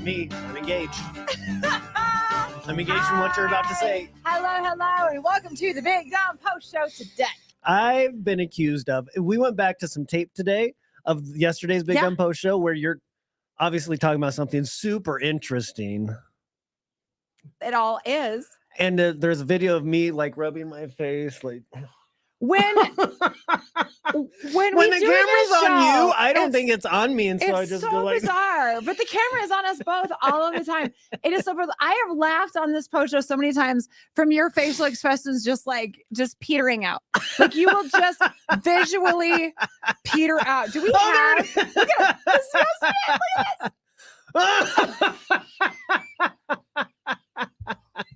me. I'm engaged. I'm engaged in what you're about to say. Hello, and welcome to the Big Dumb Post Show today. I've been accused of, we went back to some tape today of yesterday's Big Dumb Post Show where you're obviously talking about something super interesting. It all is. And there's a video of me like rubbing my face like... When the camera's on you, I don't think it's on me, and so I just go like bizarre. But the camera is on us both all of the time. It is so bizarre. I have laughed on this post show so many times from your facial expressions, just petering out. Like you will just visually peter out. Do we have? Look at this. Look at this.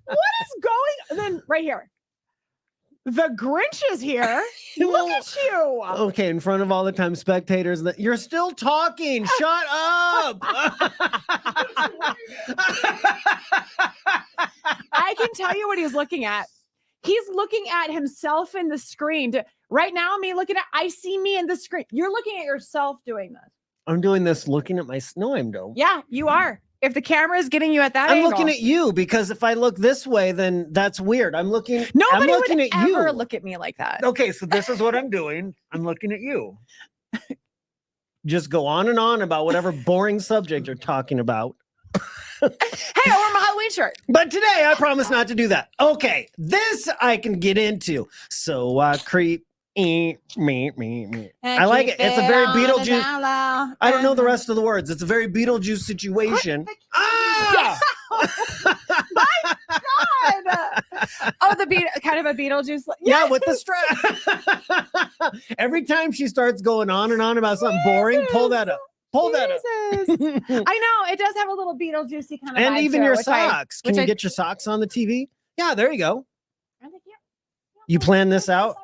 What is going? And then right here. The Grinch is here. Look at you. Okay, in front of all the time spectators, that you're still talking. Shut up. I can tell you what he's looking at. He's looking at himself in the screen. Right now, I see me in the screen. You're looking at yourself doing this. I'm doing this looking at my snow. I'm doing. Yeah, you are. If the camera is getting you at that angle. I'm looking at you because if I look this way, then that's weird. Nobody would ever look at me like that. Okay, so this is what I'm doing. I'm looking at you. Just go on and on about whatever boring subject you're talking about. Hey, I wore my Halloween shirt. But today I promise not to do that. Okay, this I can get into. So I creep. Me. I like it. It's a very Beetlejuice. I don't know the rest of the words. It's a very Beetlejuice situation. Ah! My God! Oh, kind of a Beetlejuice. Yeah, with the strap. Every time she starts going on and on about something boring, pull that up. Pull that up. I know it does have a little Beetlejuicy kind of. And vibe even to your it, socks. Can you get your socks on the TV? Yeah, there you go. You planned this out?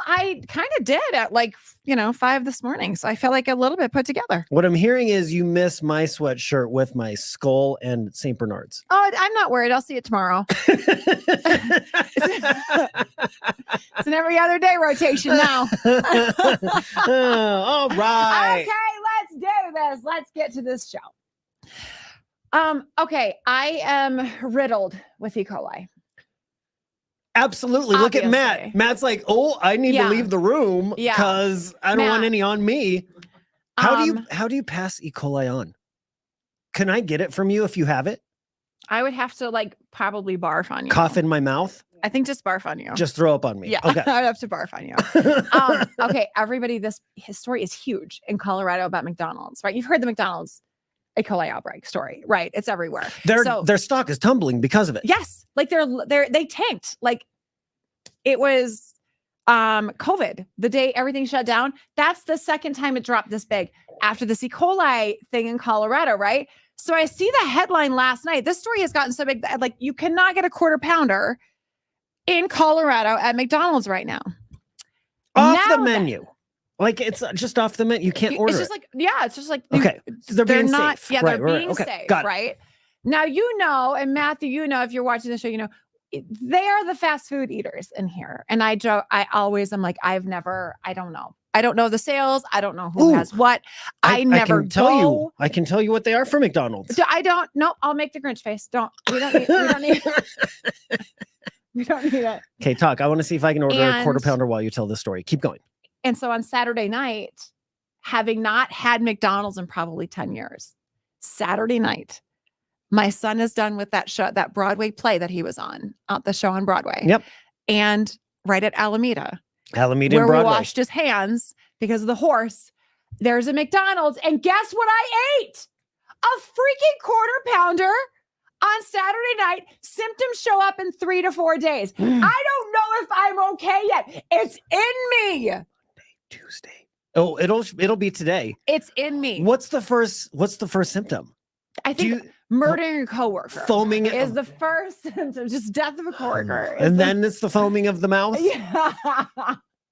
I kind of did at 5 this morning. So I felt like a little bit put together. What I'm hearing is you miss my sweatshirt with my skull and St. Bernard's. Oh, I'm not worried. I'll see it tomorrow. It's an every other day rotation now. All right. Okay, let's do this. Let's get to this show. Okay, I am riddled with E. coli. Absolutely. Obviously. Look at Matt. Matt's like, oh, I need to leave the room because I don't want any on me. How do you pass E. coli on? Can I get it from you if you have it? I would have to probably barf on you. Cough in my mouth? I think just barf on you. Just throw up on me. Yeah. Okay. I'd have to barf on you. Okay, everybody, his story is huge in Colorado about McDonald's, right? You've heard the McDonald's E. coli outbreak story, right? It's everywhere. Their stock is tumbling because of it. Yes, they tanked. It was COVID, the day everything shut down. That's the second time it dropped this big after this E. coli thing in Colorado, right? So I see the headline last night. This story has gotten so big that you cannot get a quarter pounder in Colorado at McDonald's right now. Off the menu. It's just off the menu. You can't order it. It's just okay. They're being not safe. Yeah, right, they're being safe, right? Now, and Matthew, if you're watching the show, they are the fast food eaters in here. And I always am like, I don't know. I don't know the sales. I don't know who has what. I never can tell you. I can tell you what they are for McDonald's. I don't know. I'll make the Grinch face. We don't need we don't need it. Okay, talk. I want to see if I can order a quarter pounder while you tell this story. Keep going. And so on Saturday night, having not had McDonald's in probably 10 years, Saturday night, my son is done with that show, that Broadway play that he was on, the show on Broadway. Yep. And right at Alameda where and Broadway. We washed his hands because of the horse. There's a McDonald's. And guess what I ate? A freaking quarter pounder on Saturday night. Symptoms show up in 3 to 4 days. I don't know if I'm okay yet. It's in me. Tuesday. Oh, it'll be today. It's in me. What's the first symptom? I think murdering a coworker. Foaming is the first symptom, just death of a coworker. And then it's the foaming of the mouth. Yeah.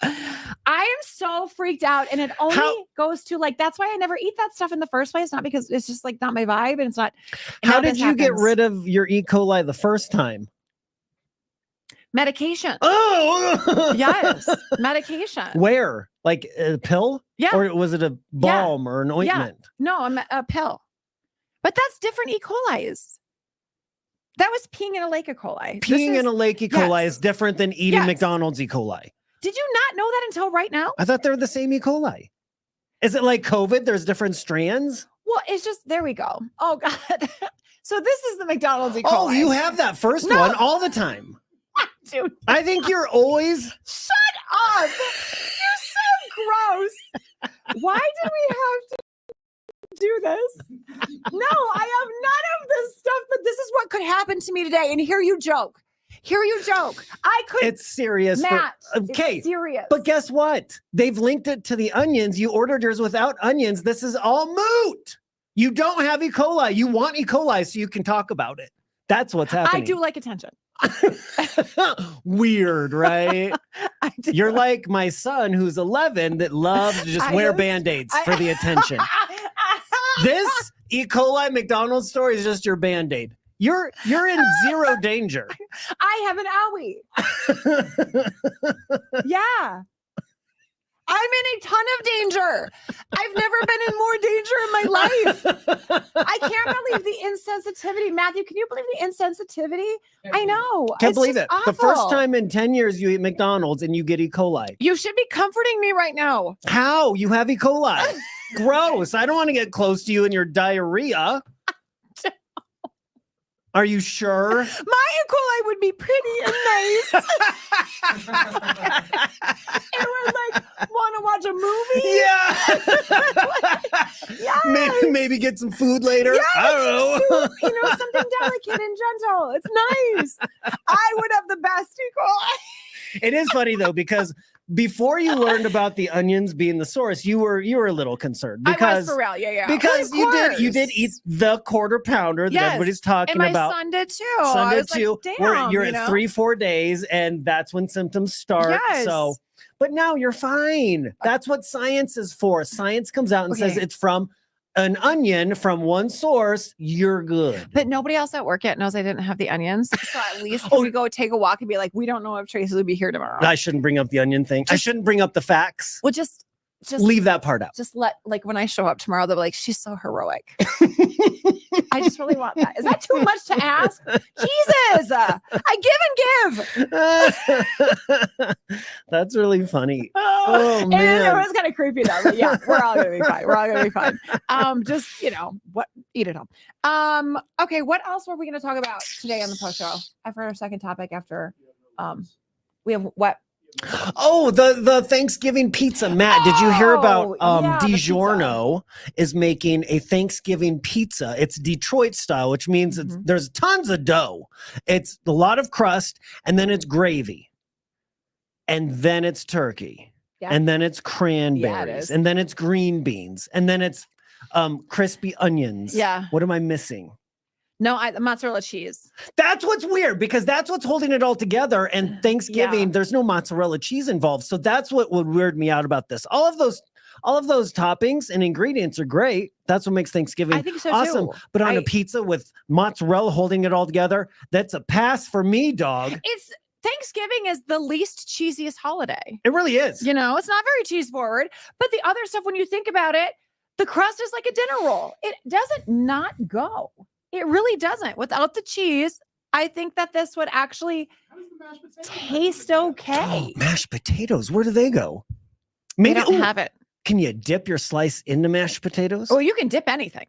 I am so freaked out, and it only goes to that's why I never eat that stuff in the first place. Not because it's just not my vibe, and it's not. How did you get rid of your E. coli the first time? Medication. Oh, yes, medication. Where? A pill? Yeah. Or was it a balm or an ointment? Yeah. No, a pill. But that's different E. coli's. That was peeing in a lake E. coli. Peeing in a lake E. coli yes. is different than eating Yes. McDonald's E. coli. Did you not know that until right now? I thought they were the same E. coli. Is it like COVID? There's different strands? Well, it's just, there we go. Oh, God. So this is the McDonald's E. coli. Oh, you have that first one all the time. Dude, I think you're always... shut up. You're so gross. Why did we have to do this? No, I have none of this stuff, but this is what could happen to me today. And here you joke. I could. It's serious. Matt, okay. it's serious. But guess what? They've linked it to the onions. You ordered yours without onions. This is all moot. You don't have E. coli. You want E. coli so you can talk about it. That's what's happening. I do like attention. Weird, right? You're like my son who's 11 that loves to just wear Band-Aids for the attention. This E. coli McDonald's story is just your Band-Aid. You're in zero danger. I have an owie. Yeah. I'm in a ton of danger. I've never been in more danger in my life. I can't believe the insensitivity. Matthew, can you believe the insensitivity? I know. Can't believe it. Awful. The first time in 10 years you eat McDonald's and you get E. coli. You should be comforting me right now. How? You have E. coli. Gross. I don't want to get close to you and your diarrhea. Are you sure? My E. coli would be pretty and nice. It would like want to watch a movie. Yeah. Yes. Maybe get some food later. Yes, I don't know. soup, something delicate and gentle. It's nice. I would have the best E. coli. It is funny though, because before you learned about the onions being the source, you were a little concerned because I was for real. Yeah. Because Well, you did eat the Quarterpounder that everybody's talking and my about. son did too. Son I did was too. Like, Where damn, you're at 3-4 days, and that's when symptoms start. Yes. So, but now you're fine. That's what science is for. Science comes out and says it's from an onion from one source. You're good. But nobody else at work yet knows I didn't have the onions. So at least we go take a walk and be like, we don't know if Tracy will be here tomorrow. I shouldn't bring up the onion thing. I shouldn't bring up the facts. Well, just leave that part out. Just let, like, when I show up tomorrow, they'll be like, she's so heroic. I just really want that. Is that too much to ask? Jesus, I give and give. That's really funny. Oh man, it was kind of creepy though. But yeah, we're all gonna be fine. We're all gonna be fine. Just eat it all. Okay, what else were we gonna talk about today on the post show? After our second topic, after we have what? Oh, the Thanksgiving pizza. Matt, did you hear about DiGiorno is making a Thanksgiving pizza? It's Detroit style, which means there's tons of dough. It's a lot of crust, and then it's gravy. And then it's turkey. Yeah. And then it's cranberries. And then it's green beans. And then it's crispy onions. Yeah. What am I missing? No, mozzarella cheese. That's what's weird, because that's what's holding it all together. And Thanksgiving, there's no mozzarella cheese involved. So that's what would weird me out about this. All of those toppings and ingredients are great. That's what makes Thanksgiving awesome. Too. But on a pizza with mozzarella holding it all together, that's a pass for me, dog. Thanksgiving is the least cheesiest holiday. It really is. You know, it's not very cheese forward. But the other stuff, when you think about it, the crust is like a dinner roll. It doesn't not go. It really doesn't. Without the cheese, I think that this would actually taste okay. Oh, mashed potatoes, where do they go? Maybe I don't have it. Can you dip your slice into mashed potatoes? Oh, you can dip anything.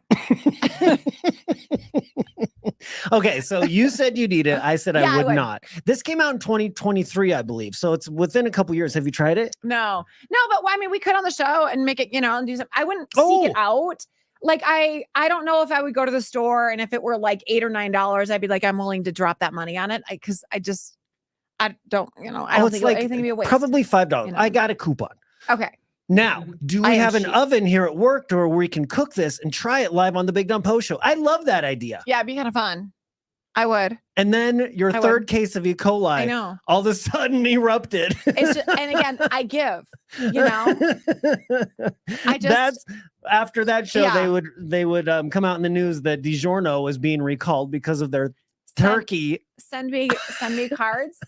Okay, so you said you'd eat it. I said I would not. This came out in 2023, I believe. So it's within a couple years. Have you tried it? No, but I mean, we could on the show and make it, and do something. I wouldn't seek it out. Like, I don't know if I would go to the store, and if it were like $8 or $9, I'd be like, I'm willing to drop that money on it. Because I don't think anything to be a waste. Probably $5. I got a coupon. Okay. Now, do we have an oven here at work where we can cook this and try it live on the Big Dumb Post Show? I love that idea. Yeah, it'd be kind of fun. I would. And then your third case of E. coli, I know, all of a sudden erupted. And again, I give, That's after that show, they would come out in the news that DiGiorno was being recalled because of their turkey. Send me cards.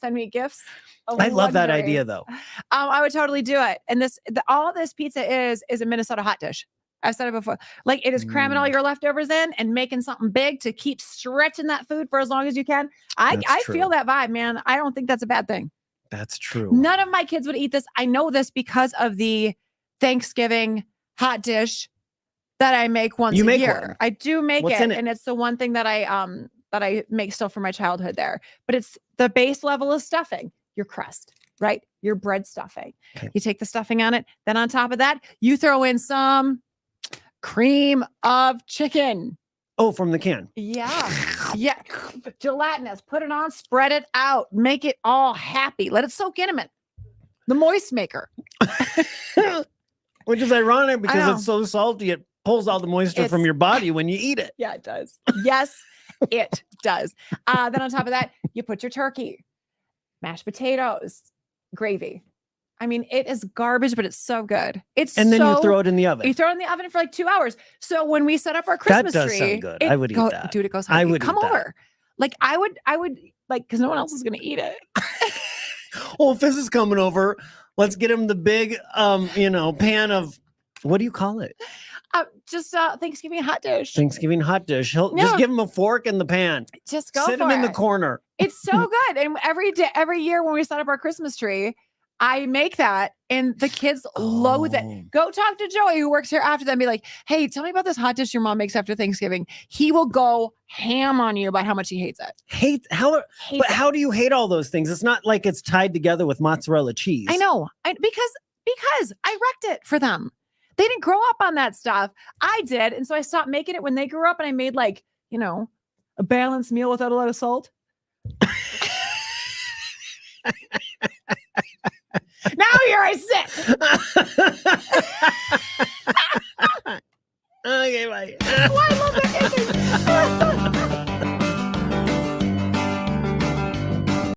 Send me gifts. I love that idea though. I would totally do it. And all this pizza is a Minnesota hot dish. I've said it before. Like it is cramming all your leftovers in and making something big to keep stretching that food for as long as you can. I feel that vibe, man. I don't think that's a bad thing. That's true. None of my kids would eat this. I know this because of the Thanksgiving hot dish that I make once a year. One. I do make it, and it's the one thing that I make still from my childhood there. But it's the base level of stuffing, your crust, right? Your bread stuffing. Okay. You take the stuffing on it. Then on top of that, you throw in some cream of chicken. Oh, from the can. Yeah. Yeah. Gelatinous. Put it on, spread it out, make it all happy. Let it soak in a minute. The moist maker. Which is ironic because it's so salty, it pulls all the moisture from your body when you eat it. Yeah, it does. Yes, it does. Then on top of that, you put your turkey, mashed potatoes, gravy. I mean, it is garbage, but it's so good. And then you throw it in the oven. You throw it in the oven for like 2 hours. So when we set up our Christmas tree, sound good. I would eat that. Dude, it goes. I would come over. Like I would like because no one else is gonna eat it. Well, Fizz is coming over. Let's get him the big, pan of what do you call it? Just Thanksgiving hot dish. Thanksgiving hot dish. Just give him a fork in the pan. Just go. Sit him in the corner. It's so good. And every year when we set up our Christmas tree, I make that and the kids loathe it. Go talk to Joey who works here after that and be like, hey, tell me about this hot dish your mom makes after Thanksgiving. He will go ham on you about how much he hates it. How do you hate all those things? It's not like it's tied together with mozzarella cheese. I know. Because I wrecked it for them. They didn't grow up on that stuff. I did. And so I stopped making it when they grew up and I made a balanced meal without a lot of salt. Now here I sit. Okay, bye. Oh, I love that.